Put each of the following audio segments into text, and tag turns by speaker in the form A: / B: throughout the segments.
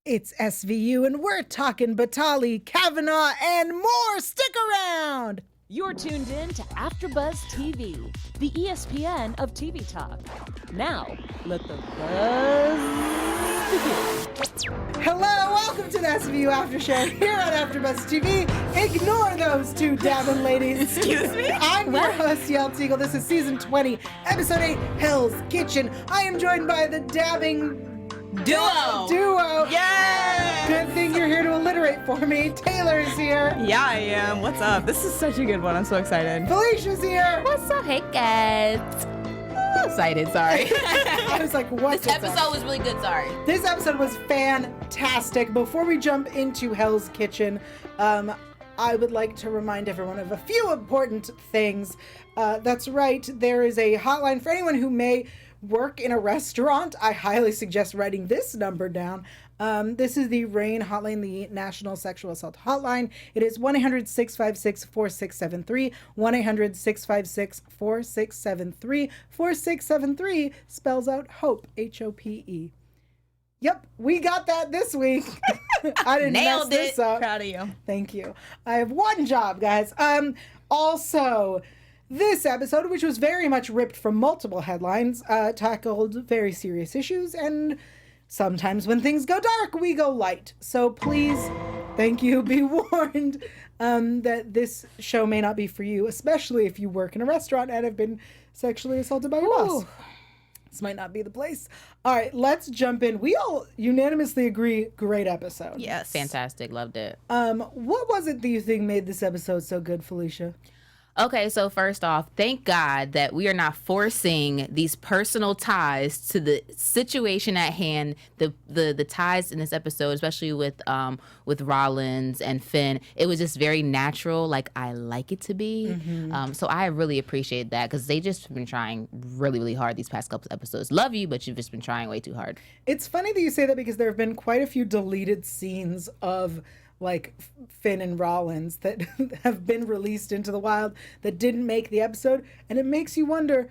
A: It's SVU, and we're talking Batali, Kavanaugh, and more. Stick around!
B: You're tuned in to AfterBuzz TV, the ESPN of TV talk. Now, let the buzz begin.
A: Hello, welcome to the SVU After Show here on AfterBuzz TV. Ignore those two dabbing ladies.
C: Excuse me?
A: I'm your host, Yael Tygiel. This is season 20, episode 8, Hell's Kitchen. I am joined by the dabbing duo.
C: Yay!
A: Good thing you're here to alliterate for me. Taylor is here.
C: Yeah, I am. What's up? This is such a good one. I'm so excited.
A: Felicia's here.
D: What's up? Hey, guys. Excited, sorry.
A: I was like, what?
D: This episode was really good, sorry.
A: This episode was fantastic. Before we jump into Hell's Kitchen, I would like to remind everyone of a few important things. That's right, there is a hotline for anyone who may work in a restaurant. I highly suggest writing this number down. This is the Raine Hotline, the National Sexual Assault Hotline. It is 1-800-656-4673, 1-800-656-4673. 4673 spells out HOPE, H-O-P-E. Yep, we got that this week. I didn't
D: Nailed
A: mess this up.
C: Proud of you.
A: Thank you. I have one job, guys. Also, this episode, which was very much ripped from multiple headlines, tackled very serious issues, and sometimes when things go dark, we go light. So please, thank you, be warned that this show may not be for you, especially if you work in a restaurant and have been sexually assaulted by your boss. This might not be the place. All right, let's jump in. We all unanimously agree, great episode.
C: Yes.
D: Fantastic. Loved it.
A: What was it that you think made this episode so good, Felicia?
D: Okay, so first off, thank God that we are not forcing these personal ties to the situation at hand. The ties in this episode, especially with Rollins and Finn, it was just very natural, like I like it to be.
A: Mm-hmm.
D: So I really appreciate that because they just been trying really, really hard these past couple episodes. Love you, but you've just been trying way too hard.
A: It's funny that you say that because there have been quite a few deleted scenes of like Finn and Rollins that have been released into the wild that didn't make the episode, and it makes you wonder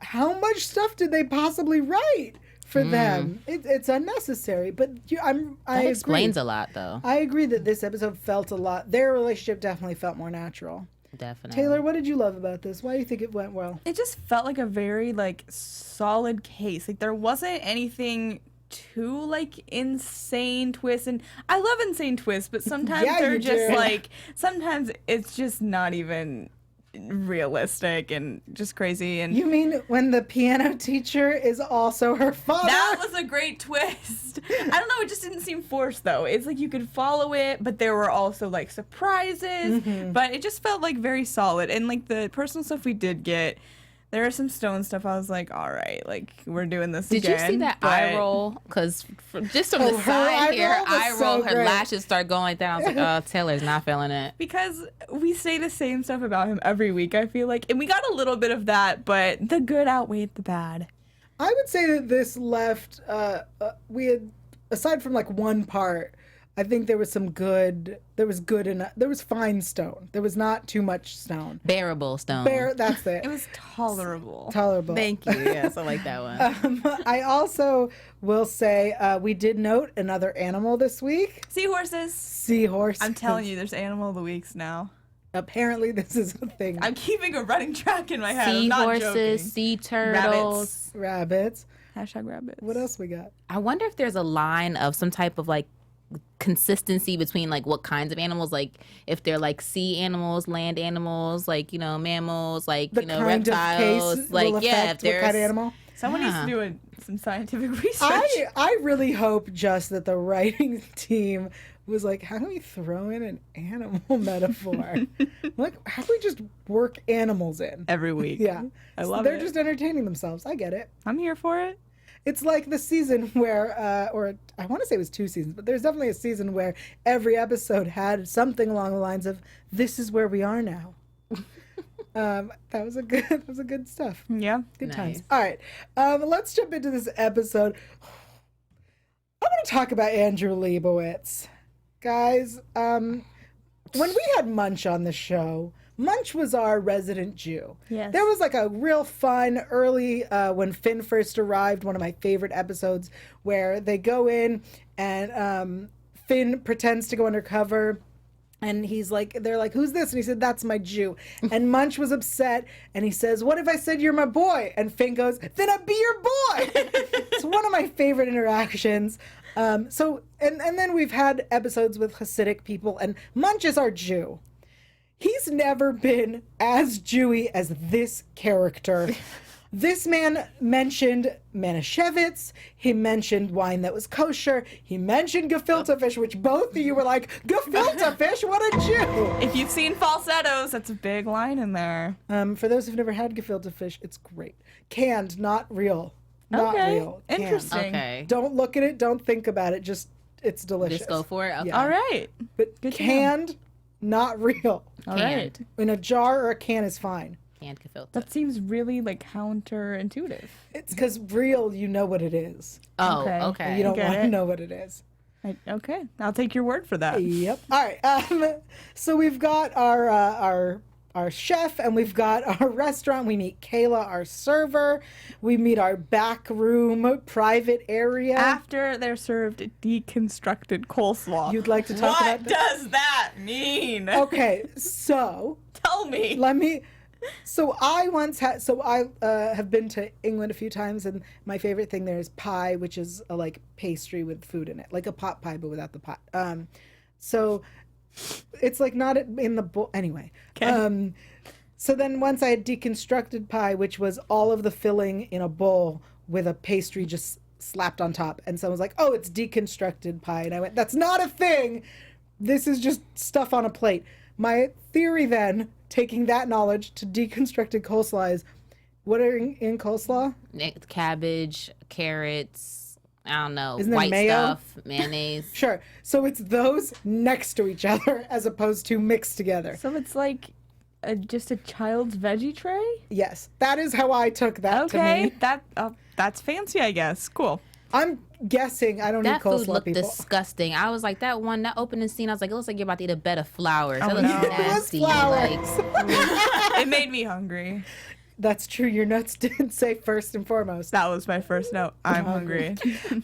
A: how much stuff did they possibly write for them. It's unnecessary, but
D: That explains a lot, though.
A: I agree that this episode felt a lot. Their relationship definitely felt more natural.
D: Definitely.
A: Taylor, what did you love about this? Why do you think it went well?
C: It just felt like a very solid case. Like there wasn't anything too insane twists, and I love insane twists, but sometimes
A: Yeah,
C: they're
A: you
C: just
A: do.
C: sometimes it's just not even realistic and just crazy. And
A: You mean when the piano teacher is also her father?
C: that was a great twist. I don't know, it just didn't seem forced though. It's like you could follow it, but there were also surprises. But it just felt very solid. And the personal stuff we did get, there are some stone stuff. I was like, all right, we're doing this
D: Did
C: again.
D: you see that eye roll? Because just from the
A: her eye
D: side here,
A: roll was
D: eye
A: so
D: roll, her
A: great.
D: lashes start going like that. I was like, oh, Taylor's not feeling it.
C: Because we say the same stuff about him every week, I feel like. And we got a little bit of that, but the good outweighed the bad.
A: I would say that this left, we had, aside from one part, I think there was some good, there was fine stone. There was not too much stone.
D: Bearable stone.
A: That's it.
C: It was tolerable.
A: Tolerable.
D: Thank you. Yes, I like that one.
A: I also will say we did note another animal this week.
C: Seahorses.
A: Seahorse.
C: I'm telling you, there's Animal of the Weeks now.
A: Apparently this is a thing.
C: I'm keeping a running track in my head. I'm not joking.
D: Seahorses, sea turtles.
A: Rabbits.
C: Hashtag rabbits.
A: What else we got?
D: I wonder if there's a line of some type of consistency between what kinds of animals, if they're sea animals, land animals, mammals,
A: The kind
D: reptiles,
A: of case will affect
D: if there's
A: what kind of animal?
C: Someone needs to do some scientific research.
A: I really hope just that the writing team was like, how do we throw in an animal metaphor? How do we just work animals in?
C: Every week.
A: Yeah.
C: I love
A: They're
C: it.
A: just entertaining themselves. I get it.
C: I'm here for it.
A: It's like the season where, or I want to say it was 2 seasons, but there's definitely a season where every episode had something along the lines of, this is where we are now. That was good stuff.
C: Yeah.
A: Good
D: Nice.
A: times. All right. Let's jump into this episode. I want to talk about Andrew Leibowitz. Guys, when we had Munch on the show, Munch was our resident Jew.
C: Yes.
A: There was like a real fun early, when Finn first arrived, one of my favorite episodes, where they go in and Finn pretends to go undercover. And he's like, they're like, who's this? And he said, that's my Jew. And Munch was upset. And he says, what if I said you're my boy? And Finn goes, then I'll be your boy. It's one of my favorite interactions. And then we've had episodes with Hasidic people. And Munch is our Jew. He's never been as Jewy as this character. This man mentioned Manischewitz. He mentioned wine that was kosher. He mentioned gefilte fish, which both of you were like, gefilte fish? What a Jew!
C: If you've seen Falsettos, that's a big line in there.
A: For those who've never had gefilte fish, it's great. Canned, not real. Not
C: Okay.
A: real. Canned.
C: Interesting.
D: Okay.
A: Don't look at it. Don't think about it. Just, it's delicious.
D: Just go for it. Okay.
A: Yeah.
C: All right.
A: But
C: Good to know.
A: canned, not real.
C: All
D: Canned.
C: right.
A: In a jar or a can is fine.
D: Canned gefilte.
C: That seems really like counterintuitive.
A: It's because real, you know what it is.
D: Oh,
C: Okay.
D: okay.
A: You don't
C: Get
A: want to
C: it.
A: know what it is.
C: Okay, I'll take your word for that.
A: Yep. All right. So we've got our chef, and we've got our restaurant. We meet Kayla, our server. We meet our back room, private area.
C: After they're served deconstructed coleslaw.
A: You'd like to talk
C: what
A: about that?
C: does that mean?
A: Okay. So
C: Tell me.
A: let me. So I once had. So I have been to England a few times, and my favorite thing there is pie, which is a like pastry with food in it, like a pot pie but without the pot. So it's like not in the bowl anyway.
C: Okay.
A: So then once I had deconstructed pie, which was all of the filling in a bowl with a pastry just slapped on top, and someone was like, "Oh, it's deconstructed pie," and I went, "That's not a thing. This is just stuff on a plate." My theory then, taking that knowledge to deconstructed coleslaw, is what are in coleslaw?
D: Cabbage, carrots, I don't know,
A: Isn't there
D: white
A: mayo?
D: stuff, mayonnaise.
A: Sure. So it's those next to each other as opposed to mixed together.
C: So it's like just a child's veggie tray?
A: Yes, that is how I took that to
C: Okay,
A: me.
C: that's fancy, I guess. Cool.
A: I'm guessing I don't
D: That
A: eat coleslaw,
D: food looked
A: people.
D: disgusting. I was like, that opening scene, I was like, it looks like you're about to eat a bed of flowers. That
C: Oh,
D: looks
C: no. It was
D: nasty.
A: flowers.
D: Like,
C: It made me hungry.
A: That's true. Your notes did say first and foremost.
C: That was my first note. I'm hungry.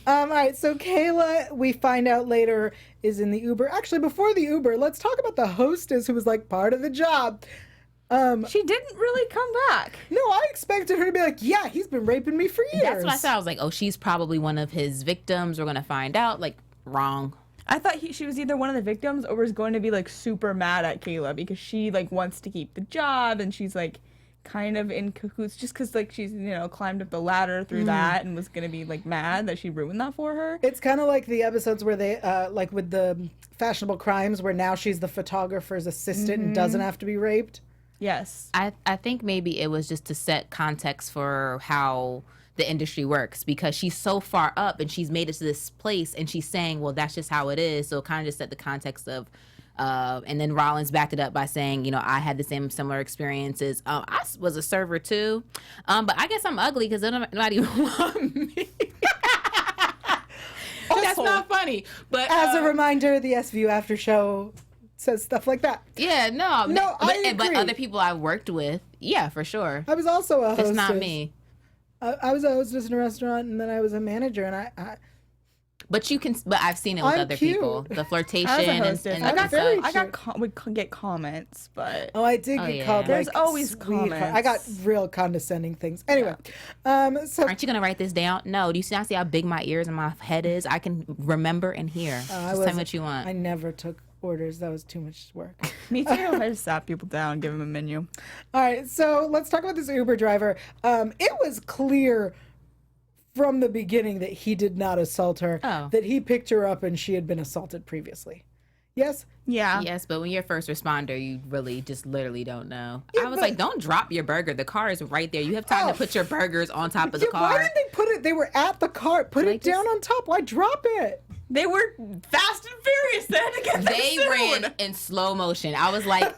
A: All right, so Kayla, we find out later, is in the Uber. Actually, before the Uber, let's talk about the hostess who was like part of the job.
C: She didn't really come back.
A: No, I expected her to be like, yeah, he's been raping me for years.
D: that's what I thought. I was like, oh, she's probably one of his victims. We're going to find out. Like, wrong.
C: I thought she was either one of the victims or was going to be like super mad at Kayla because she like wants to keep the job and she's like kind of in cahoots just because like she's climbed up the ladder through that and was going to be like mad that she ruined that for her.
A: It's kind of like the episodes where they, like with the fashionable crimes, where now she's the photographer's assistant and doesn't have to be raped.
C: Yes.
D: I think maybe it was just to set context for how the industry works because she's so far up and she's made it to this place and she's saying, well, that's just how it is. So it kind of just set the context of, and then Rollins backed it up by saying, I had the same similar experiences. I was a server too, but I guess I'm ugly because nobody want me. That's not funny. But
A: As a reminder, the SVU After Show says stuff like that.
D: yeah, no,
A: I
D: but
A: agree.
D: other people I've worked with, yeah, for sure.
A: I was also a hostess.
D: It's not me.
A: I was a hostess in a restaurant, and then I was a manager, and I
D: But I've seen it with
A: I'm
D: other
A: cute.
D: people. The flirtation
C: I was a
D: and
C: hostess.
D: and
C: I got
A: very
D: such.
C: would get comments, but
A: I did
D: Oh,
A: get
D: yeah.
A: called
C: There's
A: like
C: always
A: sweetheart.
C: comments.
A: I got real condescending things. Anyway, so
D: Aren't you gonna write this down? No. Do you not see how big my ears and my head is? I can remember and hear. Just tell me what you want.
A: I never took orders. That was too much work.
C: me too. I just sat people down, give them a menu.
A: All right, so let's talk about this Uber driver. It was clear from the beginning that he did not assault her.
D: Oh.
A: That he picked her up and she had been assaulted previously. Yes.
C: Yeah.
D: Yes, but when you're a first responder, you really just literally don't know.
A: Yeah,
D: I was
A: but-
D: like, don't drop your burger. The car is right there. You have time
A: Oh.
D: to put your burgers on top of the
A: Yeah,
D: car.
A: why didn't they put it? They were at the car. Put
D: Like,
A: it down
D: just-
A: on top. Why drop it?
C: They were fast and furious. They had to get
D: They
C: there soon.
D: ran in slow motion. I was like,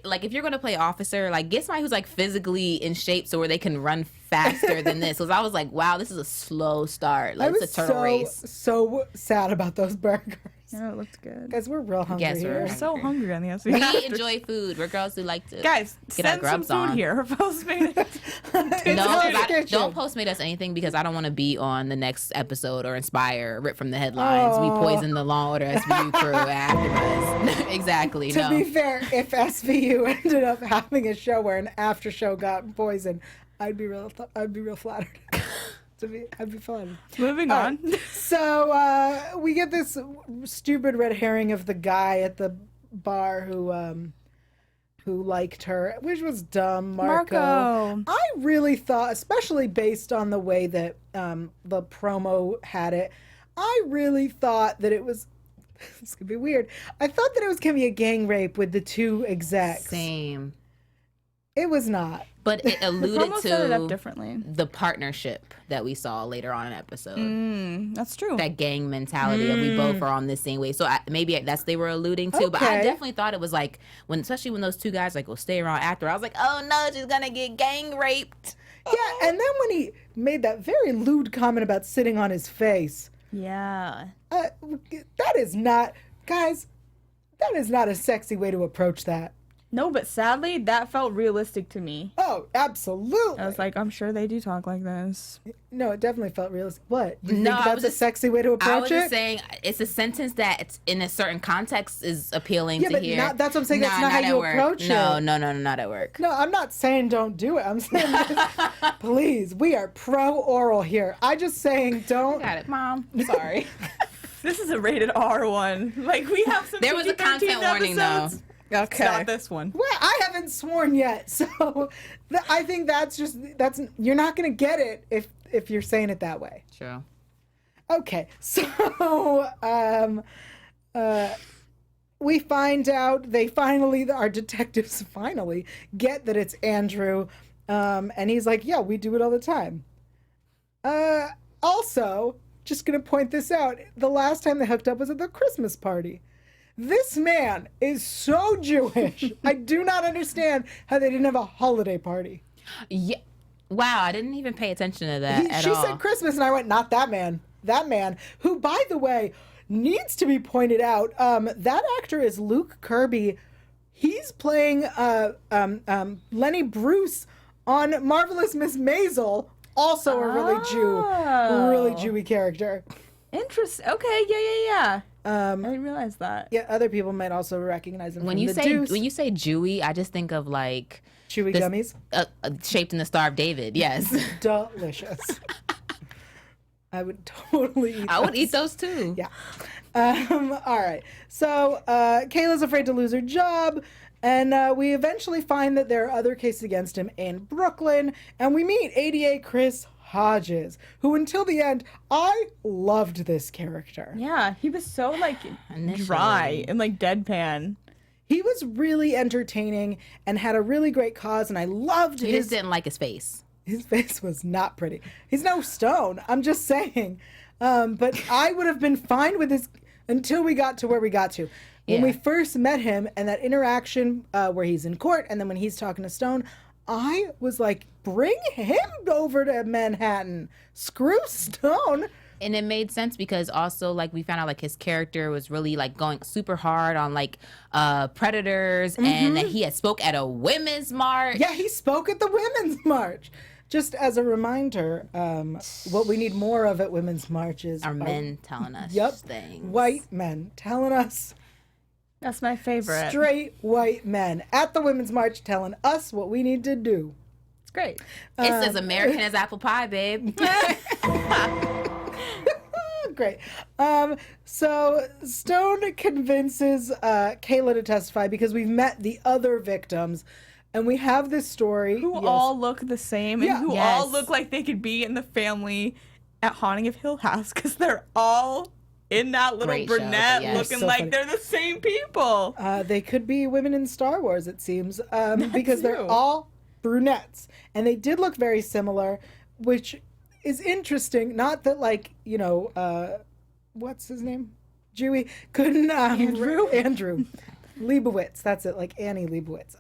D: like if you're gonna play officer, like get somebody who's like physically in shape so where they can run faster than this. Because I was like, wow, this is a slow start. Like
A: I
D: it's
A: was
D: a turtle race.
A: so sad about those burgers.
C: No, it looked good.
A: Guys, we're real hungry
D: Yes, we're
A: here.
C: We're so hungry on the SVU.
D: We enjoy food. We're girls who like to
C: Guys,
D: get our
C: send some
D: grubs
C: food
D: on.
C: here. Her Postmates.
D: No, 'cause
A: Kitchen.
D: don't Postmate us anything because I don't want to be on the next episode or inspire rip from the headlines. We poison the Law and Order SVU crew at AfterBuzz. Exactly.
A: To be fair, if SVU ended up having a show where an after show got poisoned, I'd be real flattered. I'd be flattered.
C: Moving on.
A: So we get this stupid red herring of the guy at the bar who liked her, which was dumb. Marco. I really thought, especially based on the way that the promo had it, I really thought that it was. This could be weird. I thought that it was gonna be a gang rape with the two execs.
D: Same.
A: It was not.
D: But it alluded
C: set it up
D: to
C: differently.
D: the partnership that we saw later on in the episode.
C: That's true.
D: That gang mentality of we both are on the same way. So maybe that's they were alluding to. But I
A: Okay.
D: definitely thought it was like especially when those two guys like will stay around after. I was like, oh no, she's gonna get gang raped.
A: Yeah, and then when he made that very lewd comment about sitting on his face,
C: Yeah.
A: that is not, guys, that is not a sexy way to approach that.
C: No, but sadly, that felt realistic to me.
A: Oh, absolutely.
C: I was like, I'm sure they do talk like this.
A: No, it definitely felt realistic. What? You
D: No,
A: think
D: I
A: that's
D: was
A: a
D: just-
A: sexy way to approach
D: I was
A: it?
D: just saying it's a sentence that in a certain context is appealing
A: Yeah,
D: to
A: but
D: hear.
A: not- that's what I'm saying, that's not how
D: at
A: you
D: work.
A: approach
D: No,
A: it.
D: no, not at work.
A: No, I'm not saying don't do it. I'm saying, please, we are pro-oral here. I'm just saying don't.
D: Got it, Mom. Sorry.
C: This is a rated R one. Like, we have some
D: There was a
C: PG-13
D: content warning, though.
C: episodes.
A: Okay.
C: Not this one.
A: Well, I haven't sworn yet, so I think that's you're not gonna get it if you're saying it that way.
D: True.
A: Okay, so we find out our detectives finally get that it's Andrew, and he's like, yeah, we do it all the time. Also, just gonna point this out, the last time they hooked up was at the Christmas party. This man is so Jewish. I do not understand how they didn't have a holiday party.
D: Yeah. Wow, I didn't even pay attention to that at
A: She
D: all.
A: said Christmas, and I went, not that man. That man, who, by the way, needs to be pointed out. That actor is Luke Kirby. He's playing Lenny Bruce on Marvelous Miss Maisel. Also a really Jewy character.
C: Interesting. Okay, yeah. I didn't realize that.
A: Yeah, other people might also recognize him
D: when
A: from
D: you
A: The
D: say
A: Deuce.
D: when you say Jewy, I just think of like
A: Chewy
D: this-
A: gummies.
D: shaped in the Star of David. Yes,
A: Delicious. I would totally eat
D: I would
A: those.
D: eat those too.
A: Yeah. All right. So Kayla's afraid to lose her job, and we eventually find that there are other cases against him in Brooklyn, and we meet ADA Chris Hodges, who until the end, I loved this character.
C: Yeah, he was so like
D: Initially.
C: dry and like deadpan.
A: He was really entertaining and had a really great cause, and I loved
D: You
A: his
D: just didn't like his face.
A: His face was not pretty. He's no Stone. I'm just saying. But I would have been fine with this until we got to where we got to. When we first met him and that interaction where he's in court and then when he's talking to Stone, I was like, bring him over to Manhattan. Screw Stone.
D: And it made sense because also like we found out like his character was really like going super hard on like predators and that he had spoke at a women's march.
A: Yeah, he spoke at the Women's March. Just as a reminder, what we need more of at Women's Marches
D: Are men telling us things.
A: white men telling us,
C: That's my favorite.
A: straight white men at the Women's March telling us what we need to do.
C: It's great.
D: It's as American as apple pie, babe.
A: Great. So Stone convinces Kayla to testify because we've met the other victims, and we have this story.
C: Who
A: Yes.
C: all look the same and
A: Yeah.
C: who
D: Yes.
C: all look like they could be in the family at Haunting of Hill House because they're all in that little
D: Great show,
C: brunette
D: yes.
C: looking
A: So
C: like
A: funny.
C: they're the same people.
A: They could be women in Star Wars, it seems, because they're
C: too.
A: all brunettes, and they did look very similar, which is interesting. Not that, like, you know, what's his name? Jewy couldn't Andrew Leibowitz. That's it, like Annie Leibowitz.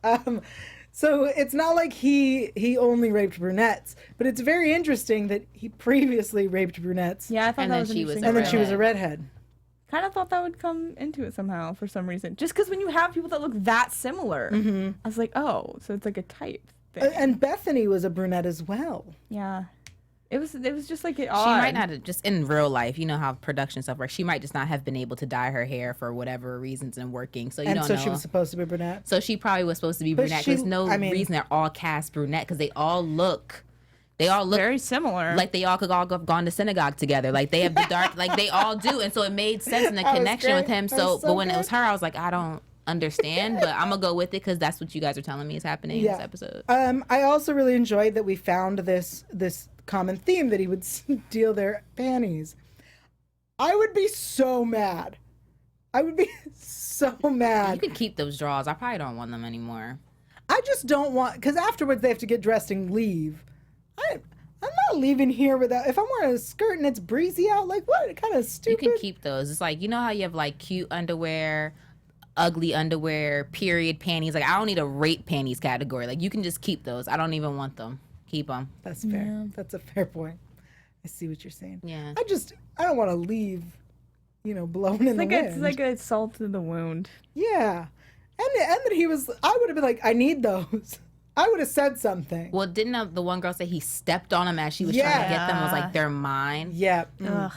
A: So it's not like he only raped brunettes, but it's very interesting that he previously raped brunettes.
C: Yeah, I thought
D: And
C: that
D: then
C: was
D: she was
C: interesting.
A: And then she was a
D: redhead.
A: redhead.
C: Kind of thought that would come into it somehow for some reason. Just because when you have people that look that similar, I was like, oh, so it's like a type thing.
A: And Bethany was a brunette as well.
C: Yeah. It was just like odd.
D: She might not have, just in real life, you know how production stuff works. She might just not have been able to dye her hair for whatever reasons and working. So you don't know.
A: She was supposed to be brunette.
D: So she probably was supposed to be brunette. There's no reason they're all cast brunette because they all look
C: very similar.
D: Like they all could all have gone to synagogue together. Like they have the dark, like they all do. And so it made sense in the connection with him. So but when it was her, I was like, I don't understand, but I'm gonna go with it because that's what you guys are telling me is happening in this episode.
A: I also really enjoyed that we found this common theme that he would steal their panties. I would be so mad. I would be so mad.
D: You can keep those drawers. I probably don't want them anymore.
A: I just don't want, because afterwards they have to get dressed and leave. I'm not leaving here without, if I'm wearing a skirt and it's breezy out, like what kind of stupid.
D: You can keep those. It's like, you know how you have like cute underwear, ugly underwear, period panties. Like I don't need a rape panties category. Like you can just keep those. I don't even want them. Keep them.
A: That's fair. Yeah. That's a fair point. I see what you're saying.
D: Yeah.
A: I don't want to leave, blown in the wind.
C: It's like a salt to the wound.
A: Yeah. And then I would have been like, I need those. I would have said something.
D: Well, didn't the one girl say he stepped on them as she was trying to get them? Was like, they're mine.
A: Yeah.
C: Ugh.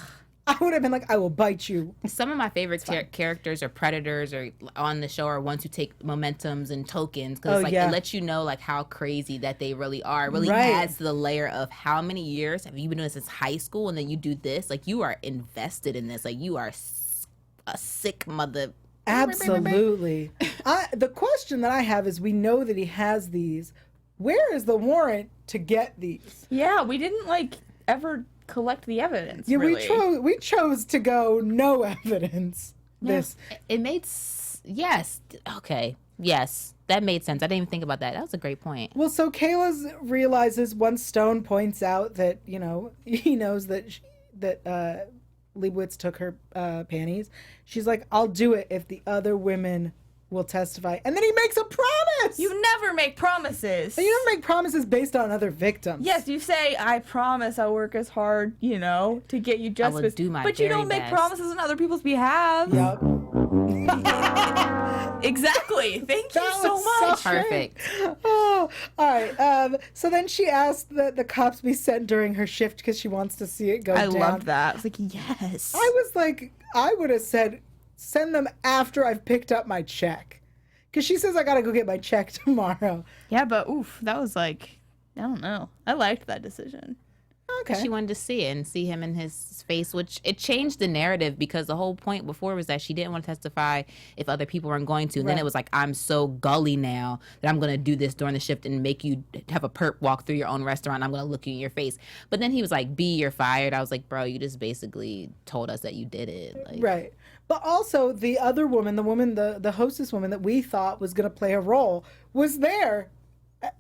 A: I would have been like, I will bite you.
D: Some of my favorite characters or predators or on the show are ones who take momentums and tokens because it lets you know like how crazy that they really are. It really adds to the layer of how many years have you been doing this since high school and then you do this. Like you are invested in this. Like you are a sick mother.
A: Absolutely. The question that I have is we know that he has these. Where is the warrant to get these?
C: Yeah, we didn't ever collect the evidence.
A: Yeah,
C: really.
A: we chose to go no evidence.
D: Yeah. It made okay. Yes, that made sense. I didn't even think about that. That was a great point.
A: Well, so Kayla realizes once Stone points out that he knows that Leibowitz took her panties. She's like, I'll do it if the other women will testify. And then he makes a promise.
C: You never make promises.
A: And you never make promises based on other victims.
C: Yes, you say, I promise I'll work as hard, to get you justice.
D: I will do my
C: but you don't make promises on other people's behalf.
A: Yep.
C: Exactly. Thank you so much.
D: Perfect.
A: Oh, all right. So then she asked that the cops be sent during her shift because she wants to see it go down.
C: I love that. I was like, yes.
A: I was like, I would have said, send them after I've picked up my check. Because she says I got to go get my check tomorrow.
C: Yeah, but that was I don't know. I liked that decision.
A: Okay.
D: She wanted to see it and see him in his face, which it changed the narrative because the whole point before was that she didn't want to testify if other people weren't going to. And then it was like, I'm so gully now that I'm going to do this during the shift and make you have a perp walk through your own restaurant. I'm going to look you in your face. But then he was like, B, you're fired. I was like, bro, you just basically told us that you did it.
A: Right. But also the other woman, the hostess woman that we thought was going to play a role was there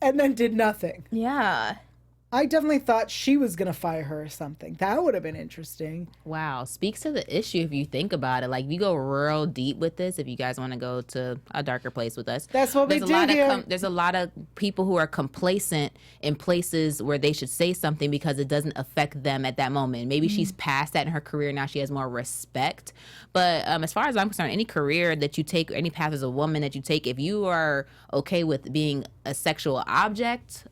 A: and then did nothing.
C: Yeah.
A: I definitely thought she was going to fire her or something. That would have been interesting.
D: Wow. Speaks to the issue if you think about it. Like, we go real deep with this if you guys want to go to a darker place with us.
A: That's what we do here.
D: There's a lot of people who are complacent in places where they should say something because it doesn't affect them at that moment. Maybe she's past that in her career. Now she has more respect. But as far as I'm concerned, any career that you take, any path as a woman that you take, if you are okay with being a sexual object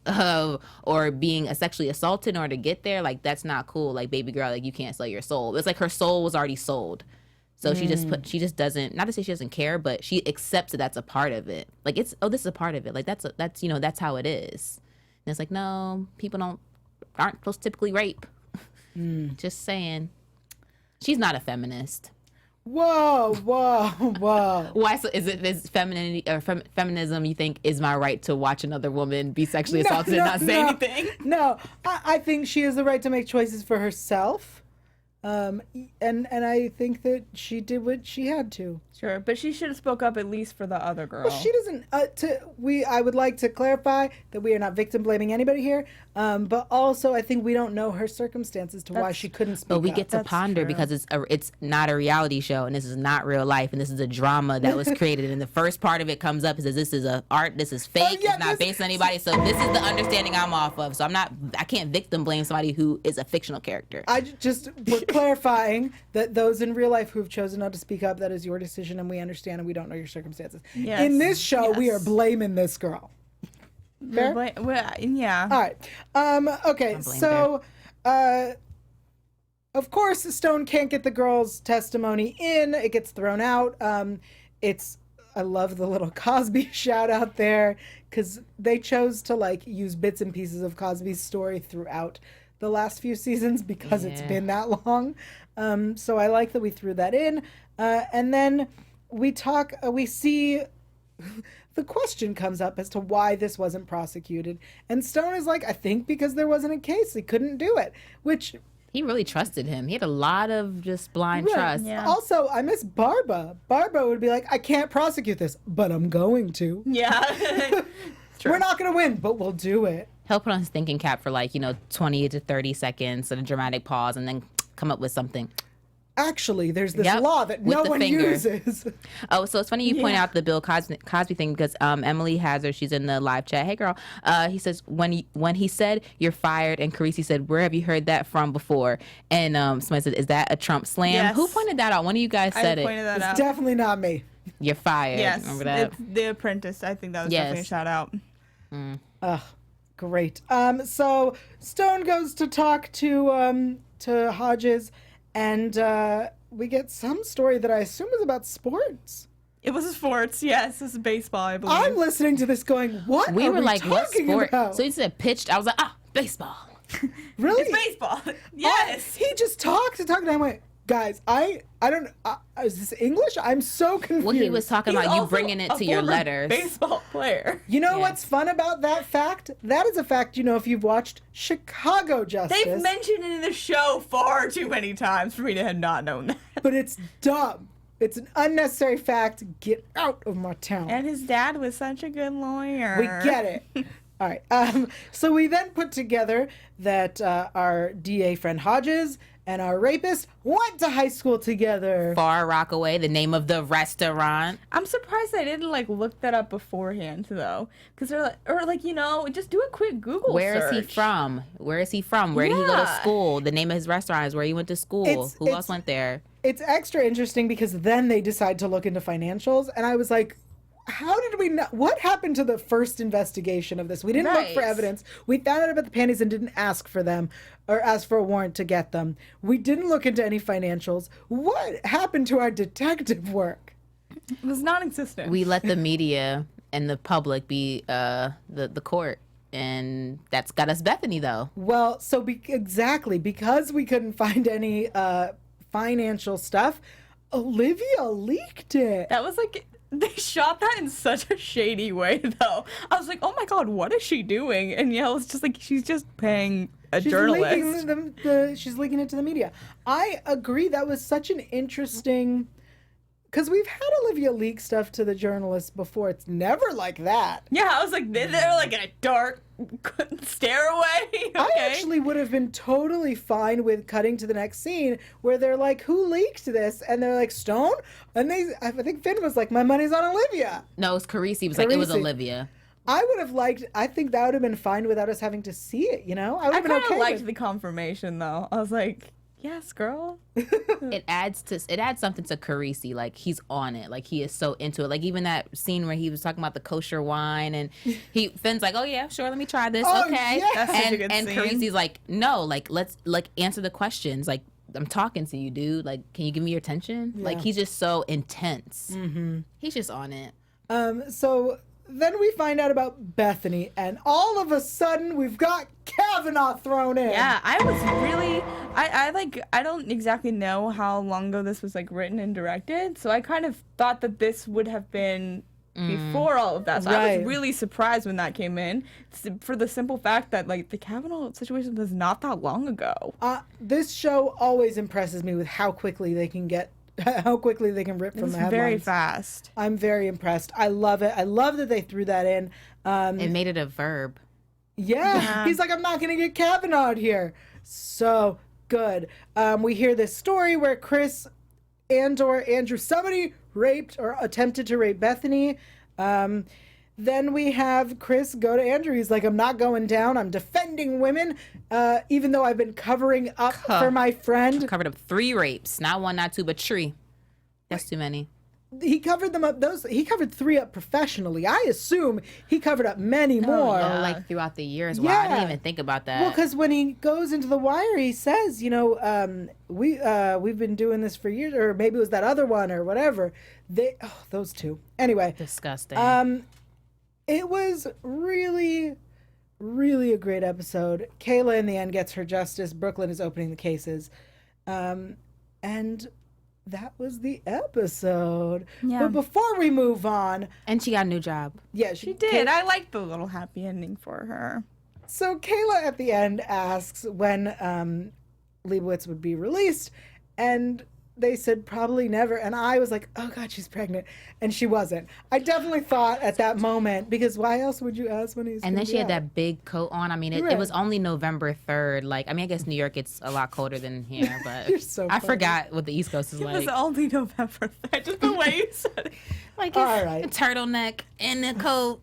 D: or being sexually assaulted in order to get there, like that's not cool. Like, baby girl, like you can't sell your soul. It's like her soul was already sold. So she just doesn't, not to say she doesn't care, but she accepts that that's a part of it. Like this is a part of it. Like that's how it is. And it's like, no, people aren't supposed to typically rape. Just saying. She's not a feminist.
A: Whoa.
D: Why? So is femininity or feminism? You think is my right to watch another woman be sexually assaulted and not say anything?
A: No, I think she has the right to make choices for herself. And I think that she did what she had to.
C: Sure, but she should have spoke up at least for the other girl.
A: Well, she doesn't. I would like to clarify that we are not victim blaming anybody here. But also, I think we don't know her circumstances to why she couldn't speak.
D: But we
A: up.
D: get to ponder because it's not a reality show and this is not real life and this is a drama that was created. And the first part of it comes up and says this is a art, this is fake, it's not based on anybody. So this is the understanding I'm off of. So I can't victim blame somebody who is a fictional character.
A: We're clarifying that those in real life who've chosen not to speak up, that is your decision, and we understand, and we don't know your circumstances.
C: Yes.
A: In this show, we are blaming this girl. Fair?
C: Yeah.
A: All right. Okay, so of course Stone can't get the girl's testimony in. It gets thrown out. I love the little Cosby shout out there, because they chose to like use bits and pieces of Cosby's story throughout the last few seasons because it's been that long. So I like that we threw that in. And then we see the question comes up as to why this wasn't prosecuted. And Stone is like, I think because there wasn't a case. He couldn't do it, which...
D: He really trusted him. He had a lot of just blind trust.
C: Yeah.
A: Also, I miss Barba. Barba would be like, I can't prosecute this, but I'm going to.
C: Yeah.
A: We're not going to win, but we'll do it.
D: He'll put on his thinking cap for 20 to 30 seconds and a dramatic pause and then come up with something.
A: Actually, there's this law that no one uses.
D: Oh, so it's funny you point out the Bill Cosby thing, because Emily Hazard, she's in the live chat. Hey, girl. He says, when he said, you're fired, and Carisi said, where have you heard that from before? And somebody said, is that a Trump slam?
C: Yes.
D: Who pointed that out? One of you guys said
C: I pointed that out.
A: It's definitely not me.
D: You're fired.
C: Yes.
D: Remember that?
C: It's The Apprentice. I think that was definitely a shout out.
A: Great. So Stone goes to talk to Hodges, and we get some story that I assume is about sports.
C: It was sports, yes. It was baseball, I believe.
A: I'm listening to this going, what
D: We
A: are
D: were
A: we
D: like, what
A: talking
D: sport?
A: about?
D: So he said pitched. I was like, baseball.
A: Really?
C: It's baseball. Yes.
A: He just talked and I went, guys, I don't, is this English? I'm so confused.
D: Well, he was talking
C: He's
D: about you
C: also
D: bringing it
C: a
D: to your
C: former
D: letters.
C: baseball player.
A: You know
D: Yeah.
A: what's fun about that fact? That is a fact, if you've watched Chicago Justice.
C: They've mentioned it in the show far too many times for me to have not known that.
A: But it's dumb. It's an unnecessary fact. Get out of my town.
C: And his dad was such a good lawyer.
A: We get it. All right. So we then put together that our DA friend Hodges and our rapist went to high school together.
D: Far Rockaway, the name of the restaurant.
C: I'm surprised I didn't look that up beforehand though, because they're just do a quick Google
D: Where is
C: search.
D: he from? Where is he from? Where did he go to
C: Yeah.
D: school? The name of his restaurant is where he went to school. Who else went there?
A: It's extra interesting because then they decide to look into financials, and I was like, how did we know? What happened to the first investigation of this? We didn't look for
C: Right.
A: evidence. We found out about the panties and didn't ask for them or ask for a warrant to get them. We didn't look into any financials. What happened to our detective work?
C: It was non-existent.
D: We let the media and the public be the court. And that's got us Bethany, though.
A: Well, so exactly, because we couldn't find any financial stuff, Olivia leaked it.
C: That was they shot that in such a shady way, though. I was like, oh my god, what is she doing? And Yael was just she's just paying a journalist.
A: She's leaking it to the media. I agree. That was such an interesting... Because we've had Olivia leak stuff to the journalists before. It's never like that.
C: Yeah, I was like, they're in a dark stairway. Okay.
A: I actually would have been totally fine with cutting to the next scene where they're like, who leaked this? And they're like, Stone? And I think Finn was like, my money's on Olivia.
D: No, it's Carisi. It was like, it was
A: Carisi.
D: Olivia.
A: I think that would have been fine without us having to see it, I would
C: I
A: have been
C: kind of
A: okay
C: liked
A: with
C: the confirmation, though. I was like, yes, girl.
D: It adds something to Carisi. Like, he's on it. Like, he is so into it. Like, even that scene where he was talking about the kosher wine, and Finn's like, oh yeah, sure, let me try this.
A: Oh,
D: Okay.
A: yes.
C: That's such a good
D: and
C: scene.
D: Carisi's like, no, let's answer the questions. Like, I'm talking to you, dude. Like, can you give me your attention?
A: Yeah.
D: Like, he's just so intense. Mm-hmm. He's just on it.
A: So then we find out about Bethany, and all of a sudden we've got Kavanaugh thrown in.
C: Yeah, I was really, I don't exactly know how long ago this was written and directed, so I kind of thought that this would have been before all of that. So I
A: Right.
C: was really surprised when that came in, for the simple fact that the Kavanaugh situation was not that long ago.
A: This show always impresses me with how quickly they can rip from
C: It's
A: the headlines.
C: very fast.
A: I'm very impressed. I love it. I love that they threw that in.
D: It made it a verb.
A: Yeah. He's like, I'm not going to get Kavanaugh here. So good. We hear this story where Chris or Andrew, somebody raped or attempted to rape Bethany. Then we have Chris go to Andrew. He's like, I'm not going down. I'm defending women, even though I've been covering up for my friend.
D: Covered up 3 rapes. Not 1, not 2, but 3. That's too many.
A: He covered them up. He covered 3 up professionally. I assume he covered up many more.
D: Oh, like throughout the years. Wow, I didn't even think about that.
A: Well, because when he goes into the wire, he says, we've been doing this for years, or maybe it was that other one or whatever. Those 2. Anyway.
D: Disgusting.
A: It was really, really a great episode. Kayla, in the end, gets her justice. Brooklyn is opening the cases. And that was the episode.
C: Yeah.
A: But before we move on...
D: And she got a new job.
A: Yeah,
C: She did. I liked the little happy ending for her.
A: So Kayla, at the end, asks when Leibowitz would be released. And they said probably never. And I was like, oh, God, she's pregnant. And she wasn't. I definitely thought at that moment, because why else would you ask when he's...
D: And then she had that big coat on. I mean, it was only November 3rd. Like, I mean, I guess New York, it's a lot colder than here, but
A: You're so
D: I
A: funny.
D: forgot what the East Coast is
C: It
D: like.
C: was only November 3rd. Just the way you said it.
D: Like,
A: All right.
D: a turtleneck and a coat.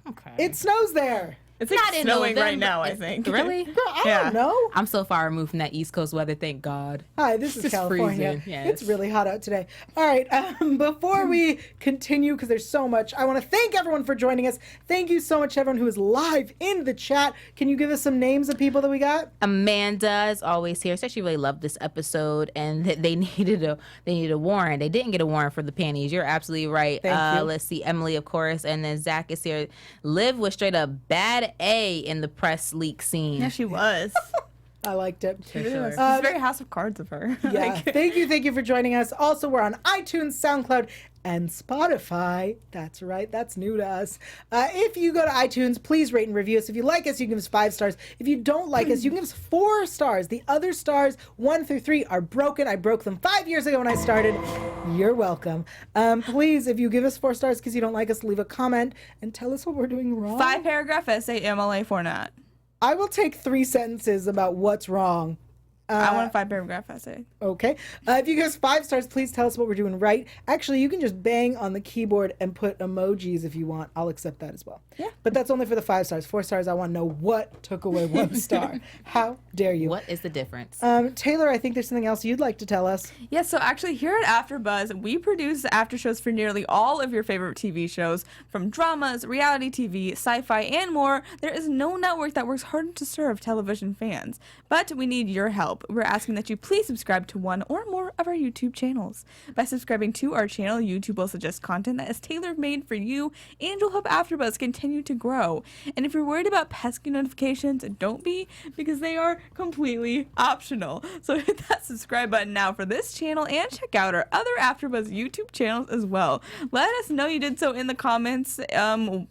D: Okay.
A: It snows there.
C: It's like
D: Not in
C: snowing right
D: November.
C: now, I think.
D: Really?
A: Girl, I
C: Yeah.
A: don't know.
D: I'm so far removed from that East Coast weather, thank God.
A: Hi, this is
D: It's
A: California.
D: freezing, yes.
A: It's really hot out today. All right, before we continue, because there's so much, I want to thank everyone for joining us. Thank you so much to everyone who is live in the chat. Can you give us some names of people that we got?
D: Amanda is always here. So she really loved this episode, and they needed a warrant. They didn't get a warrant for the panties. You're absolutely right.
A: Thank you.
D: Let's see, Emily, of course, and then Zach is here. Liv was straight up bad A in the press leak scene.
C: Yeah, she was.
A: I liked it.
D: For sure.
C: It's very House of Cards of her.
A: Yeah, thank you for joining us. Also, we're on iTunes, SoundCloud, and Spotify. That's right, that's new to us. If you go to iTunes, please rate and review us. If you like us, you can give us 5 stars. If you don't like us, you can give us 4 stars. The other stars, 1 through 3, are broken. I broke them 5 years ago when I started. You're welcome. Please, if you give us 4 stars because you don't like us, leave a comment and tell us what we're doing wrong.
C: 5-paragraph essay, MLA format.
A: I will take 3 sentences about what's wrong.
C: I want a 5-paragraph essay.
A: Okay. If you give us 5 stars, please tell us what we're doing right. Actually, you can just bang on the keyboard and put emojis if you want. I'll accept that as well.
C: Yeah.
A: But that's only for the 5 stars. 4 stars, I want to know what took away 1 star. How dare you?
D: What is the difference?
A: Taylor, I think there's something else you'd like to tell us.
C: Yeah, so actually here at AfterBuzz, we produce after shows for nearly all of your favorite TV shows, from dramas, reality TV, sci-fi, and more. There is no network that works harder to serve television fans. But we need your help. We're asking that you please subscribe to one or more of our YouTube channels. By subscribing to our channel, YouTube will suggest content that is tailor-made for you, and will help AfterBuzz continue to grow. And if you're worried about pesky notifications, don't be, because they are completely optional. So hit that subscribe button now for this channel, and check out our other AfterBuzz YouTube channels as well. Let us know you did so in the comments,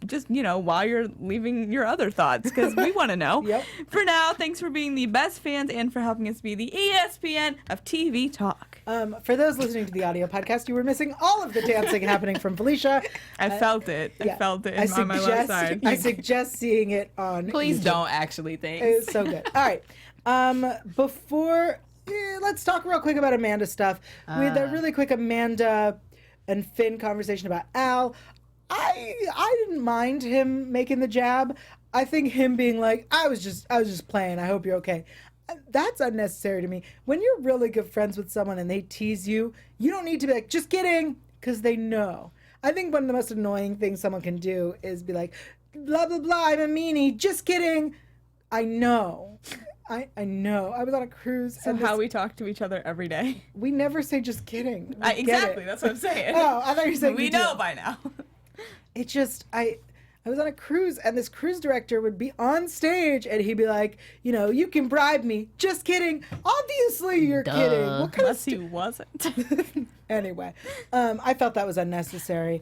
C: just, while you're leaving your other thoughts, because we want to know.
A: Yep.
C: For now, thanks for being the best fans and for helping us be the ESPN of TV talk.
A: For those listening to the audio podcast, you were missing all of the dancing happening from Felicia.
C: I felt it.
A: Yeah.
C: I felt it on my left side.
A: I suggest seeing it on
D: Please
A: YouTube.
D: don't actually,
A: It
D: thanks.
A: was so good. All right. Let's talk real quick about Amanda stuff. We had that really quick Amanda and Finn conversation about Al. I didn't mind him making the jab. I think him being like, I was just playing. I hope you're okay. That's unnecessary to me. When you're really good friends with someone and they tease you, you don't need to be like, just kidding, because they know. I think one of the most annoying things someone can do is be like, blah, blah, blah, I'm a meanie, just kidding. I know. I know. I was on a cruise.
C: So
A: and
C: how we talk to each other every day.
A: we never say just kidding. We get
C: Exactly,
A: it.
C: that's what I'm saying.
A: Oh, I thought you were saying
C: we
A: you do.
C: know by now.
A: It just, I was on a cruise and this cruise director would be on stage and he'd be like, you can bribe me. Just kidding. Obviously you're
D: Duh.
A: kidding. What kind
C: Unless he wasn't.
A: Anyway, I felt that was unnecessary,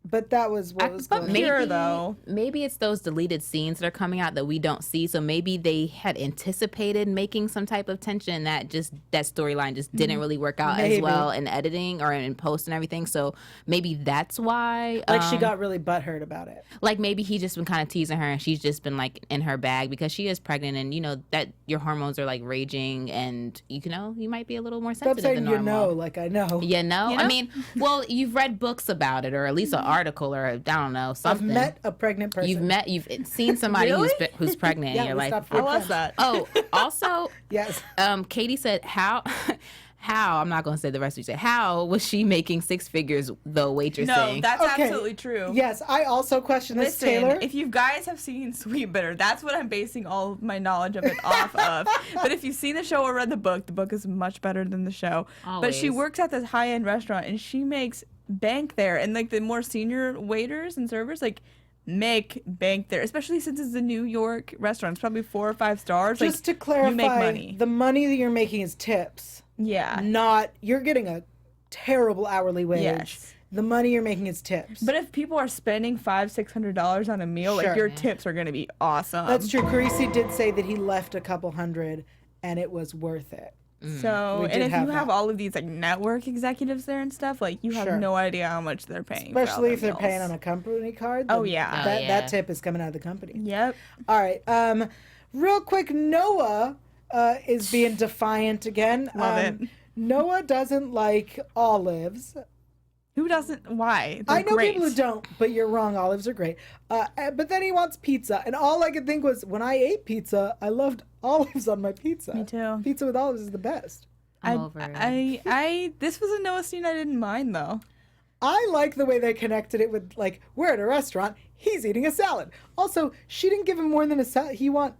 A: but that was what was going on.
C: Pure, though.
D: Maybe it's those deleted scenes that are coming out that we don't see. So maybe they had anticipated making some type of tension that storyline just didn't really work out
A: Maybe.
D: as well in editing or in post and everything. So maybe that's why.
A: Like she got really butthurt about it.
D: Like maybe he's just been kind of teasing her and she's just been like in her bag because she is pregnant and that your hormones are like raging and you might be a little more
A: Stop
D: sensitive
A: saying
D: than normal.
A: like I know.
D: You know? I mean, well, you've read books about it or at least an article or I don't know something.
A: I've met a pregnant person.
D: You've seen somebody
C: Really?
D: who's pregnant in your life.
C: I love that.
D: Oh, also,
A: Yes.
D: Katie said how I'm not going to say the rest of you said how was she making six figures though waitressing?
C: No, that's
A: Okay.
C: absolutely true.
A: Yes, I also question this,
C: Listen,
A: Taylor.
C: if you guys have seen Sweet Bitter, that's what I'm basing all of my knowledge of it off of. But if you've seen the show or read the book is much better than the show. But she
D: Always.
C: works at this high-end restaurant, and she makes bank there. And, like, the more senior waiters and servers, like, make bank there, especially since it's a New York restaurant. It's probably 4 or 5 stars.
A: Just
C: like,
A: to clarify,
C: you make money.
A: the money that you're making is tips.
C: Yeah.
A: Not, you're getting a terrible hourly wage.
C: Yes.
A: The money you're making is tips.
C: But if people are spending $500-$600 on a meal,
A: Sure.
C: like, your tips are going to be awesome.
A: That's true. Carisi did say that he left a couple hundred and it was worth it.
C: So,
A: We
C: and
A: did
C: if
A: have
C: you have
A: that.
C: all of these like network executives there and stuff, like you have
A: Sure.
C: no idea how much they're paying. for all
A: Especially
C: their
A: if they're
C: meals.
A: paying on a company card.
C: Oh,
A: then
C: yeah.
D: Oh,
A: That,
D: yeah.
A: that tip is coming out of the company.
C: Yep.
A: All right. Real quick, Noah is being defiant again.
C: Love it.
A: Noah doesn't like olives.
C: Who doesn't? Why? They're
A: I know
C: great.
A: people who don't, but you're wrong. Olives are great. But then he wants pizza. And all I could think was, when I ate pizza, I loved olives on my pizza.
C: Me too.
A: Pizza with olives is the best.
D: I'm over it.
C: This was a Noah scene I didn't mind though.
A: I like the way they connected it with, like, we're at a restaurant, he's eating a salad. Also, she didn't give him more than a salad. You want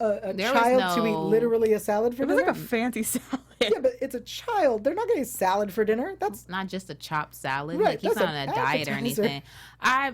A: a
D: There was
A: child to eat
D: no-
A: literally a salad for
C: It was
A: dinner?
C: like a fancy salad.
A: Yeah, but it's a child. They're not going to eat salad for dinner. That's
D: Not just a chopped salad.
A: Right,
D: Like he's
A: that's
D: not on
A: an
D: a diet or
A: appetizer.
D: anything. I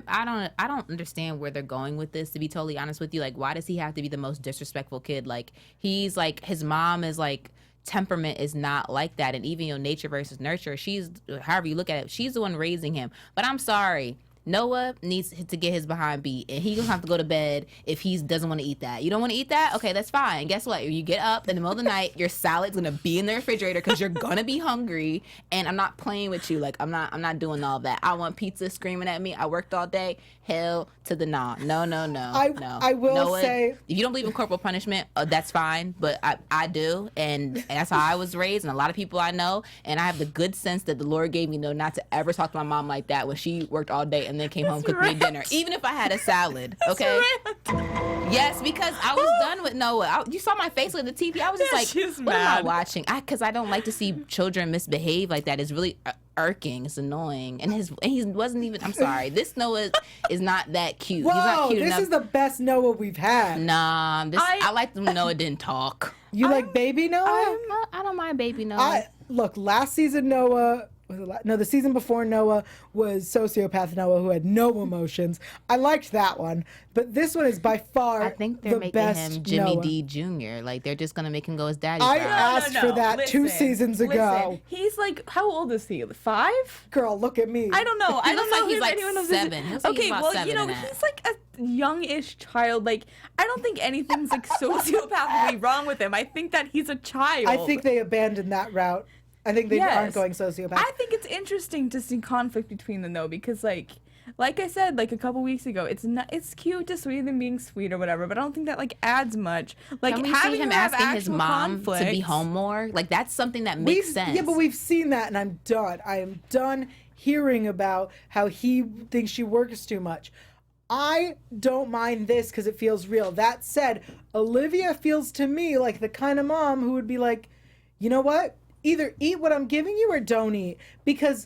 D: don't understand where they're going with this, to be totally honest with you. Like, why does he have to be the most disrespectful kid? Like, he's like, his mom is like, temperament is not like that. And even, nature versus nurture, she's, however you look at it, she's the one raising him. But I'm sorry, Noah needs to get his behind beat, and he's gonna have to go to bed if he doesn't want to eat that. You don't want to eat that? Okay, that's fine. Guess what? You get up in the middle of the night, your salad's gonna be in the refrigerator because you're gonna be hungry. And I'm not playing with you. Like, I'm not doing all that. I want pizza screaming at me. I worked all day. Hell to the no. No.
A: I will
D: Noah,
A: say-
D: if you don't believe in corporal punishment, that's fine. But I do, and that's how I was raised, and a lot of people I know. And I have the good sense that the Lord gave me, not to ever talk to my mom like that when she worked all day and then came home, cooked me dinner, even if I had a salad. Okay. Yes, because I was done with Noah. You saw my face with the TV. I was just
C: Yeah,
D: like,
C: she was
D: what am I
C: mad.
D: watching? Because I don't like to see children misbehave like that. It's really irking. It's annoying. And he wasn't even. I'm sorry. This Noah is not that cute.
A: Whoa,
D: He's not cute
A: this
D: enough.
A: is the best Noah we've had.
D: Nah, I like them. Noah didn't talk.
A: You like baby Noah?
D: I don't mind baby Noah.
A: Look, last season Noah, the season before Noah was sociopath Noah who had no emotions. I liked that one, but this one is by far
D: I think they're
A: the
D: making
A: best
D: him Jimmy
A: Noah.
D: D Jr. Like, they're just gonna make him go as daddy.
A: I
D: route.
A: asked for that 2 seasons ago.
C: Listen, he's like, how old is he? 5?
A: Girl, look at me.
C: I don't know. I
D: He
C: don't
D: looks
C: know
D: like he's
C: if
D: like
C: anyone knows
D: 7. He looks like he's
C: Okay,
D: about
C: well,
D: 7 in that.
C: he's like a youngish child. Like, I don't think anything's like sociopathically wrong with him. I think that he's a child.
A: I think they abandoned that route. I think they aren't
C: Yes.
A: going sociopath.
C: I think it's interesting to see conflict between them though, because like I said, like a couple weeks ago, it's cute to see them being sweet or whatever, but I don't think that like adds much. Like
D: Can we
C: having
D: see him
C: have
D: asking his
C: actual
D: mom to be
C: conflict-
D: home more? Like, that's something that makes sense.
A: Yeah, but we've seen that, and I'm done. I am done hearing about how he thinks she works too much. I don't mind this because it feels real. That said, Olivia feels to me like the kind of mom who would be like, you know what? Either eat what I'm giving you or don't eat. Because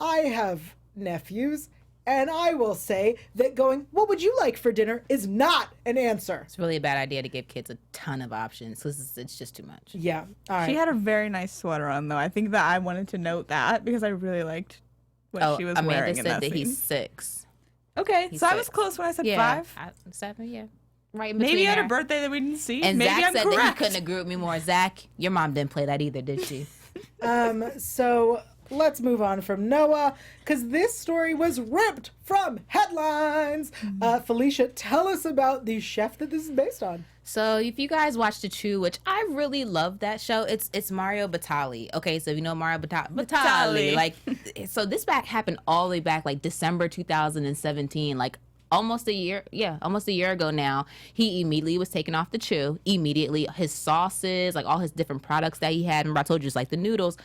A: I have nephews, and I will say that going, what would you like for dinner, is not an answer.
D: It's really a bad idea to give kids a ton of options because it's just too much.
A: Yeah. All right.
C: She had a very nice sweater on though. I think that I wanted to note that because I really liked what she was
D: Amanda
C: wearing
D: said
C: in that
D: that
C: scene.
D: he's 6.
C: Okay,
D: he's
C: so I was
D: 6.
C: close when I said
D: Yeah,
C: 5.
D: 7. Yeah, right. In
C: Maybe
D: between
C: he had a
D: there.
C: birthday that we didn't see.
D: And
C: Maybe
D: Zach
C: I'm
D: said
C: correct.
D: that he couldn't agree with me more. Zach, your mom didn't play that either, did she?
A: So let's move on from Noah, because this story was ripped from headlines. Felicia, tell us about the chef that this is based on.
D: So if you guys watch The Chew, which I really love that show, it's Mario Batali. Okay, so you know Mario Batali. Like, so this happened all the way back, like December 2017, like almost a year ago now. He immediately was taken off The Chew. Immediately, his sauces, like all his different products that he had. Remember I told you, it's like the noodles,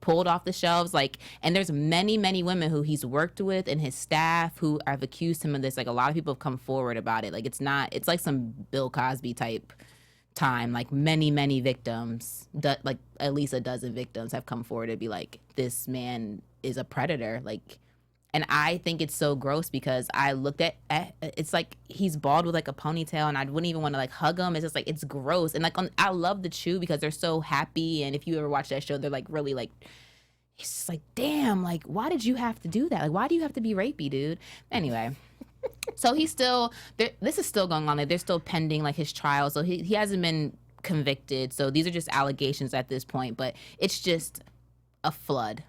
D: pulled off the shelves. Like, and there's many women who he's worked with and his staff who have accused him of this. Like, a lot of people have come forward about it. Like, it's like some Bill Cosby type time. Like, many victims, like at least a dozen victims have come forward to be like, this man is a predator. Like, and I think it's so gross because I looked at it's like he's bald with like a ponytail, and I wouldn't even want to like hug him. It's just like, it's gross. And like I love the Chew because they're so happy, and if you ever watch that show, they're like really like, it's just like, damn, like why did you have to do that? Like, why do you have to be rapey, dude? Anyway. So he's still, this is still going on. Like, they're still pending like his trial. So he hasn't been convicted. So these are just allegations at this point, but it's just a flood.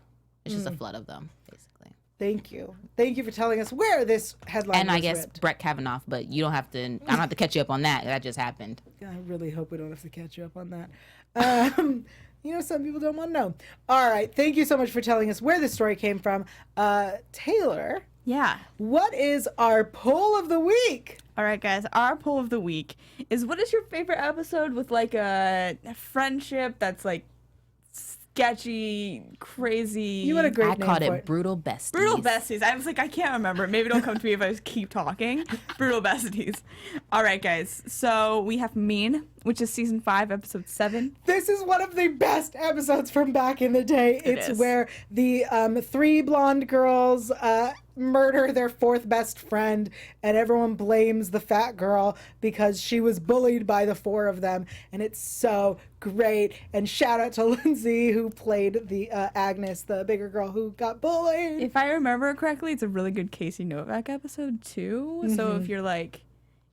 D: It's just a flood of them, basically.
A: Thank you. Thank you for telling us where this headline
D: and
A: was
D: I guess
A: ripped.
D: Brett Kavanaugh, but you don't have to, I don't have to catch you up on that. That just happened.
A: I really hope we don't have to catch you up on that. You know, some people don't want to know. All right. Thank you so much for telling us where this story came from. Taylor.
C: Yeah.
A: What is our poll of the week?
C: All right, guys. Our poll of the week is, what is your favorite episode with like a friendship that's like sketchy, crazy?
A: You had a great
D: I
A: name
D: called
A: for
D: it Brutal Besties.
C: Brutal Besties. I was like, I can't remember. Maybe it'll come to me if I just keep talking. Brutal Besties. All right, guys. So we have Mean, which is season 5, episode 7.
A: This is one of the best episodes from back in the day. It's where the 3 blonde girls murder their 4th best friend, and everyone blames the fat girl because she was bullied by the 4 of them, and it's so great. And shout out to Lindsay, who played the Agnes, the bigger girl who got bullied.
C: If I remember correctly, it's a really good Casey Novak episode too. Mm-hmm. So if you're like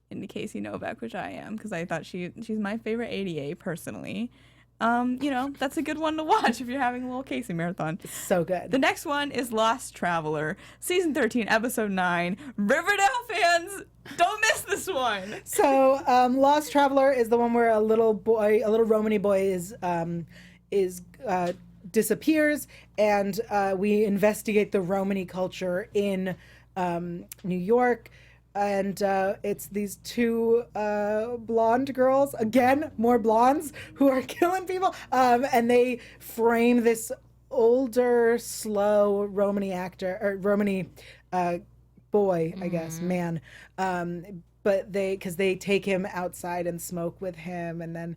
C: into Casey Novak, which I am, because I thought she's my favorite ADA personally, you know, that's a good one to watch if you're having a little Casey marathon.
A: So good.
C: The next one is Lost Traveler, season 13, episode 9. Riverdale fans, don't miss this one.
A: So, Lost Traveler is the one where a little Romany boy disappears, and we investigate the Romany culture in New York. And it's these 2 blonde girls, again, more blondes, who are killing people. And they frame this older, slow Romany actor, or Romany boy, I guess, man. But because they take him outside and smoke with him, and then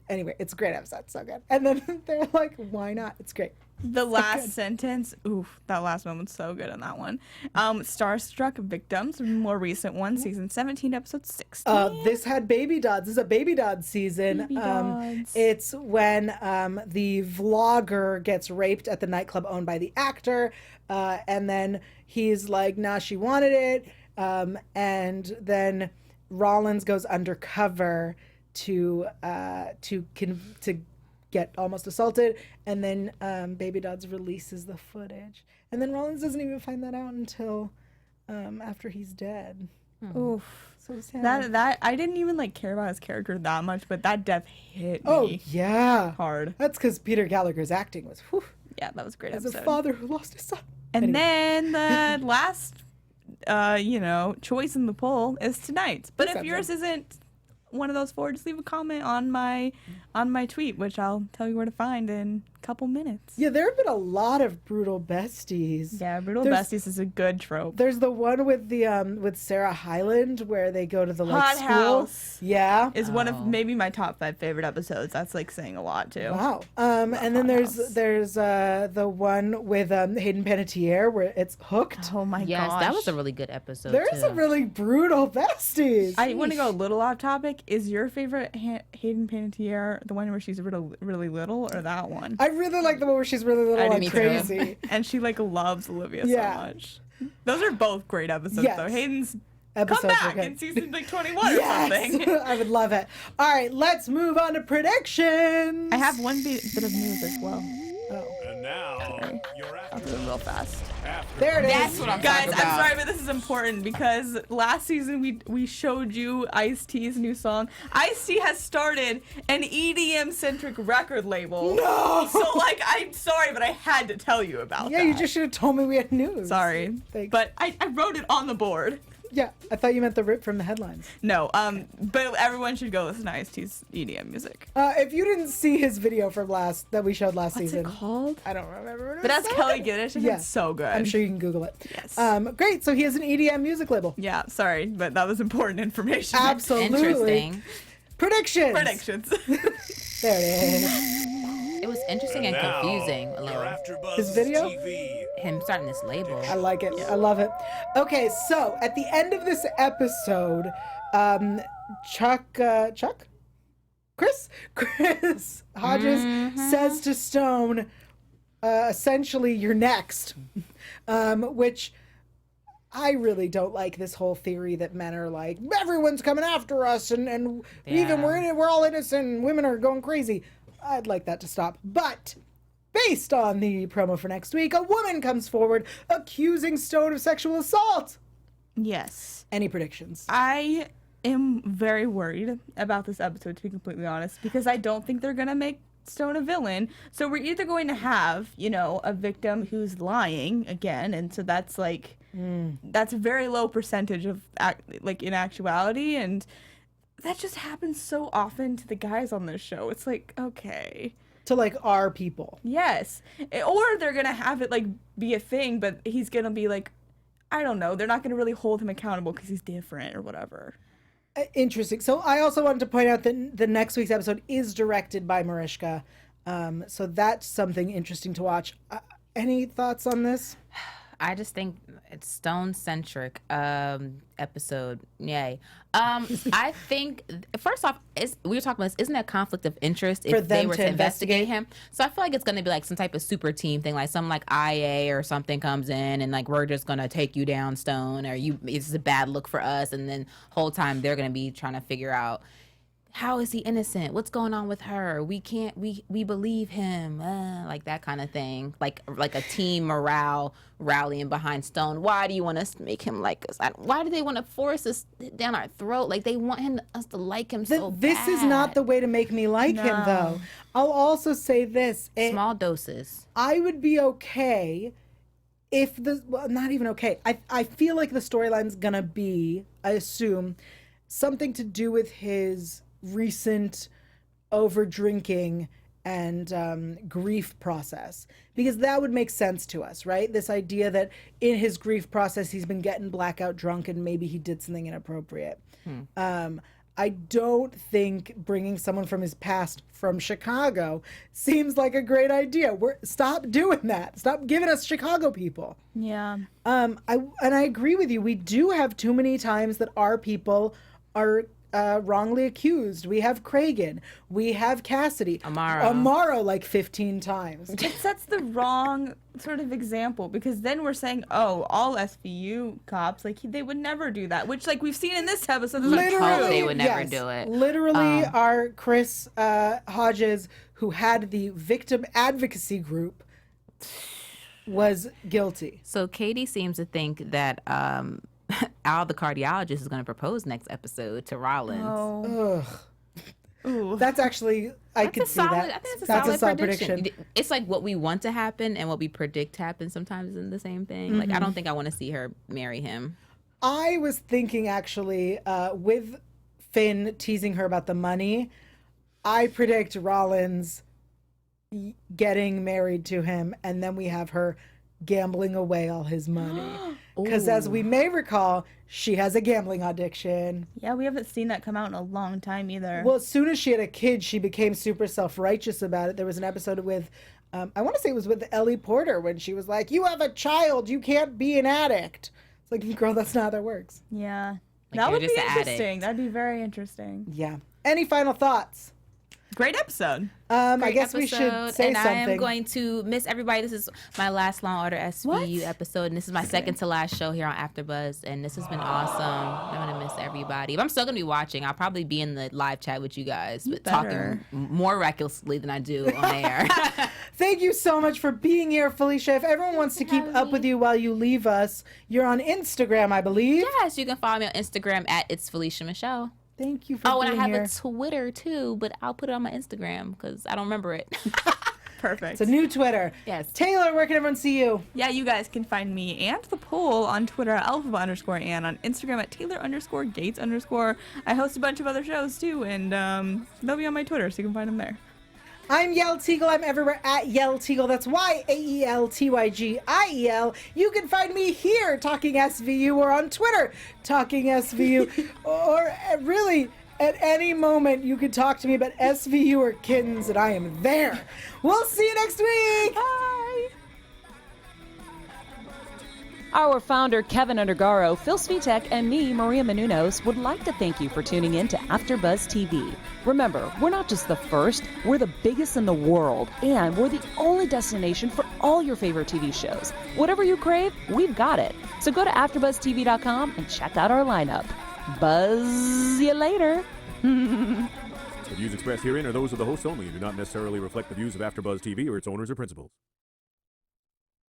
A: anyway, it's a great episode, so good. And then they're like, why not? It's great.
C: The last sentence, oof, that last moment's so good in that one. Starstruck Victims, more recent one, season 17, episode 16.
A: This had baby dods. This is a baby dod season.
C: Baby dods.
A: It's when the vlogger gets raped at the nightclub owned by the actor, and then he's like, nah, she wanted it, and then Rollins goes undercover to get almost assaulted, and then Baby Dodds releases the footage, and then Rollins doesn't even find that out until after he's dead.
C: Oof.
A: So sad.
C: That I didn't even like care about his character that much, but that death hit me.
A: Oh yeah,
C: hard.
A: That's because Peter Gallagher's acting was whew,
C: Yeah, that was a great
A: as
C: episode.
A: a father who lost his son.
C: And
A: Anyway.
C: then the last choice in the poll is tonight. But
A: This
C: if yours
A: episode.
C: isn't one of those 4, just leave a comment on my tweet, which I'll tell you where to find in a couple minutes.
A: Yeah, there have been a lot of brutal besties.
C: Yeah, Brutal
A: There's-
C: Besties is a good trope.
A: There's the one with the with Sarah Hyland where they go to the like
C: Hot
A: school.
C: House
A: Yeah.
C: is one of maybe my top 5 favorite episodes. That's like saying a lot too.
A: Wow. And then
C: Hot
A: there's the one with Hayden Panettiere where it's Hooked.
C: Oh my
D: Yes,
C: gosh.
D: that was a really good episode.
A: There's
D: too.
A: some really brutal besties.
C: I want to go a little off topic. Is your favorite Hayden Panettiere the one where she's really little, or that one?
A: I really like the one where she's really little and
D: me too.
A: crazy.
C: And she like loves Olivia
A: Yeah.
C: so much. Those are both great episodes
A: Yes.
C: though. Hayden's
A: Episodes
C: come
A: are
C: back
A: good.
C: in season like 21 or
A: Yes!
C: something.
A: I would love it. All right, let's move on to predictions.
C: I have one bit of news as well.
A: Oh.
E: And now, you're
C: I'll do it real fast.
A: There it is.
D: That's what I'm
C: Guys,
D: talking
C: I'm
D: about.
C: sorry, but this is important because last season we showed you Ice-T's new song. Ice-T has started an EDM-centric record label.
A: No!
C: So, like, I'm sorry, but I had to tell you about
A: Yeah,
C: that.
A: you just should have told me we had news.
C: Sorry.
A: Thanks.
C: But I wrote it on the board.
A: Yeah, I thought you meant the rip from the headlines.
C: No, but everyone should go listen to Ice-T's EDM music.
A: If you didn't see his video from that we showed last
C: What's
A: season.
C: it called?
A: I don't remember what it
C: But that's
A: was.
C: Kelly Giddish, and
A: Yeah.
C: it's so good.
A: I'm sure you can Google it.
C: Yes.
A: Great, so he has an EDM music label.
C: Yeah, sorry, but that was important information.
A: Absolutely.
D: Interesting.
A: Predictions.
C: Predictions.
A: There it is.
D: It was interesting and
E: Now,
D: confusing a
E: your
D: little.
E: AfterBuzz
A: His video?
E: TV.
D: Him starting this label.
A: I like it. I love it. Okay, so at the end of this episode, Chris Hodges says to Stone, essentially, you're next, which I really don't like this whole theory that men are like, everyone's coming after us and even we're all innocent and women are going crazy. I'd like that to stop. But based on the promo for next week, a woman comes forward accusing Stone of sexual assault.
C: Yes.
A: Any predictions?
C: I am very worried about this episode, to be completely honest, because I don't think they're going to make Stone a villain. So we're either going to have, a victim who's lying again, and so that's that's a very low percentage of in actuality, and that just happens so often to the guys on this show. It's like, okay.
A: To like our people.
C: Yes. Or they're going to have it be a thing, but he's going to be I don't know. They're not going to really hold him accountable because he's different or whatever.
A: Interesting. So I also wanted to point out that the next week's episode is directed by Mariska. So that's something interesting to watch. Any thoughts on this?
D: I just think it's Stone-centric episode. Yay. I think, first off, we were talking about this, isn't that conflict of interest
A: For
D: if they
A: them
D: were
A: to
D: to
A: investigate?
D: investigate him? So I feel like it's going to be some type of super team thing, some IA or something comes in and we're just going to take you down, Stone, or it's a bad look for us. And then whole time they're going to be trying to figure out, how is he innocent? What's going on with her? We believe him. That kind of thing. Like a team morale rallying behind Stone. Why do you want us to make him like us? Why do they want to force us down our throat? They want us to like him so bad.
A: This is not the way to make me like him, though. I'll also say this.
D: Small doses.
A: I would be okay if not even okay. I feel like the storyline's going to be, I assume, something to do with his recent over drinking and grief process, because that would make sense to us, right? This idea that in his grief process he's been getting blackout drunk and maybe he did something inappropriate. I don't think bringing someone from his past from Chicago seems like a great idea. Stop doing that. Stop giving us Chicago people.
C: Yeah.
A: I agree with you. We do have too many times that our people are wrongly accused. We have Cragen. We have Cassidy. Amaro 15 times.
C: It sets the wrong sort of example, because then we're saying, all SVU cops, they would never do that, which we've seen in this episode.
D: Literally, they would never do it.
A: Literally, our Chris Hodges, who had the victim advocacy group, was guilty.
D: So Katie seems to think that Al, the cardiologist, is going to propose next episode to Rollins.
A: Ugh. That's actually, I could see that.
D: I think that's a solid prediction. It's what we want to happen and what we predict happens sometimes isn't the same thing. I don't think I want to see her marry him.
A: I was thinking, actually, with Finn teasing her about the money, I predict Rollins getting married to him, and then we have her gambling away all his money. Because as we may recall, she has a gambling addiction.
C: Yeah, we haven't seen that come out in a long time either.
A: Well, as soon as she had a kid, she became super self-righteous about it. There was an episode with, I want to say it was with Ellie Porter, when she was like, you have a child, you can't be an addict. It's like, girl, that's not how that works.
C: Yeah. That would be
D: just an
C: interesting.
D: addict.
C: That'd be very interesting.
A: Yeah. Any final thoughts?
C: Great episode.
A: I guess we should say
D: and
A: something.
D: I am going to miss everybody. This is my last Law & Order SVU episode, and this is my second to last show here on AfterBuzz, and this has been awesome. I'm going to miss everybody. But I'm still going to be watching. I'll probably be in the live chat with you guys, but talking more recklessly than I do on air.
A: Thank you so much for being here, Felicia. If everyone wants to keep up with you while you leave us, you're on Instagram, I believe.
D: Yes, you can follow me on Instagram at It's Felicia Michelle.
A: Thank you for
D: Oh,
A: being
D: and I have
A: here.
D: a Twitter too, but I'll put it on my Instagram because I don't remember it.
C: Perfect.
A: It's a new Twitter.
D: Yes.
A: Taylor, where can everyone see you?
C: Yeah, you guys can find me and the poll on Twitter at alpha_Ann, on Instagram at Taylor_Gates_. I host a bunch of other shows too, and they'll be on my Twitter, so you can find them there.
A: I'm Yael Tygiel. I'm everywhere at Yael Tygiel. That's YAELTYGIEL. You can find me here, Talking SVU, or on Twitter, Talking SVU, or really at any moment you can talk to me about SVU or kittens, and I am there. We'll see you next week.
C: Bye!
B: Our founder, Kevin Undergaro, Phil Svitek, and me, Maria Menounos, would like to thank you for tuning in to AfterBuzz TV. Remember, we're not just the first, we're the biggest in the world, and we're the only destination for all your favorite TV shows. Whatever you crave, we've got it. So go to AfterBuzzTV.com and check out our lineup. Buzz you later.
E: The views expressed herein are those of the hosts only and do not necessarily reflect the views of AfterBuzz TV or its owners or principals.